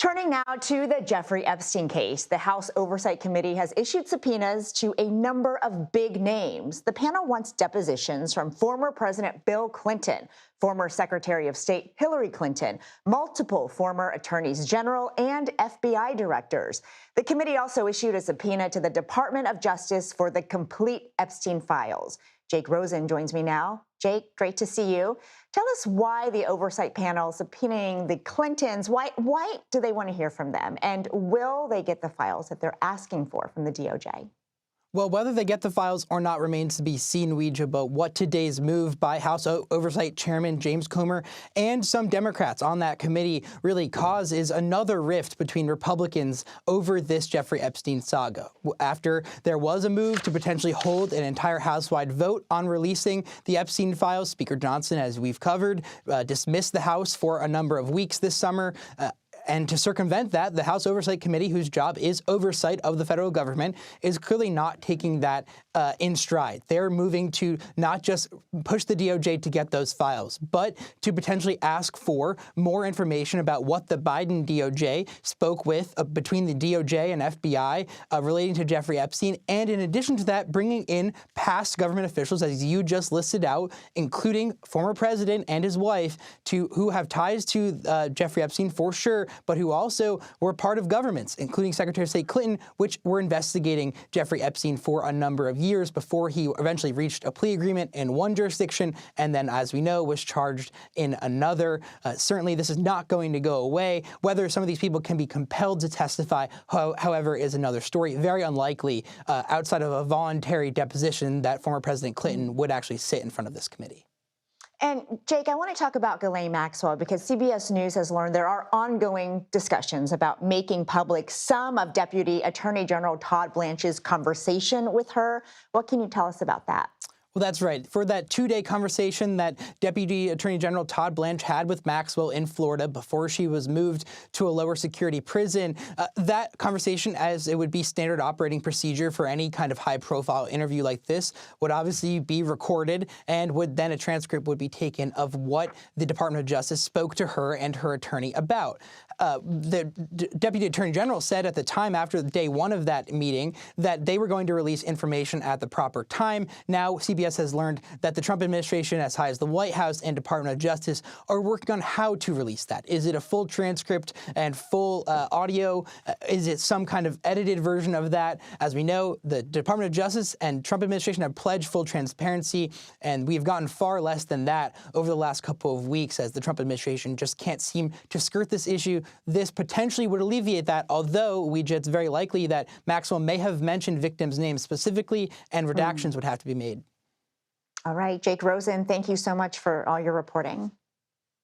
Turning now to the Jeffrey Epstein case, the House Oversight Committee has issued subpoenas to a number of big names. The panel wants depositions from former President Bill Clinton, former Secretary of State Hillary Clinton, multiple former attorneys general, and FBI directors. The committee also issued a subpoena to the Department of Justice for the complete Epstein files. Jake Rosen joins me now. Jake, great to see you. Tell us why the oversight panel subpoenaing the Clintons. Why do they want to hear from them? And will they get the files that they're asking for from the DOJ? Well, whether they get the files or not remains to be seen, Ouija, but what today's move by House Oversight Chairman James Comer and some Democrats on that committee really cause is another rift between Republicans over this Jeffrey Epstein saga. After there was a move to potentially hold an entire House-wide vote on releasing the Epstein files, Speaker Johnson, as we've covered, dismissed the House for a number of weeks this summer. And to circumvent that, the House Oversight Committee, whose job is oversight of the federal government, is clearly not taking that in stride. They're moving to not just push the DOJ to get those files, but to potentially ask for more information about what the Biden DOJ spoke with between the DOJ and FBI relating to Jeffrey Epstein. And in addition to that, bringing in past government officials, as you just listed out, including former president and his wife, who have ties to Jeffrey Epstein for sure, but who also were part of governments, including Secretary of State Clinton, which were investigating Jeffrey Epstein for a number of years before he eventually reached a plea agreement in one jurisdiction and then, as we know, was charged in another. Certainly, this is not going to go away. Whether some of these people can be compelled to testify, however, is another story. Very unlikely outside of a voluntary deposition that former President Clinton would actually sit in front of this committee. And Jake, I want to talk about Ghislaine Maxwell because CBS News has learned there are ongoing discussions about making public some of Deputy Attorney General Todd Blanche's conversation with her. What can you tell us about that? Well, that's right. For that two-day conversation that Deputy Attorney General Todd Blanche had with Maxwell in Florida before she was moved to a lower security prison, that conversation, as it would be standard operating procedure for any kind of high-profile interview like this, would obviously be recorded, and then a transcript would be taken of what the Department of Justice spoke to her and her attorney about. The Deputy Attorney General said at the time after day one of that meeting that they were going to release information at the proper time. Now, CBS has learned that the Trump administration, as high as the White House and Department of Justice, are working on how to release that. Is it a full transcript and full audio? Is it some kind of edited version of that? As we know, the Department of Justice and Trump administration have pledged full transparency, and we've gotten far less than that over the last couple of weeks as the Trump administration just can't seem to skirt this issue. This potentially would alleviate that, although it's very likely that Maxwell may have mentioned victims' names specifically, and redactions would have to be made. All right, Jake Rosen, thank you so much for all your reporting.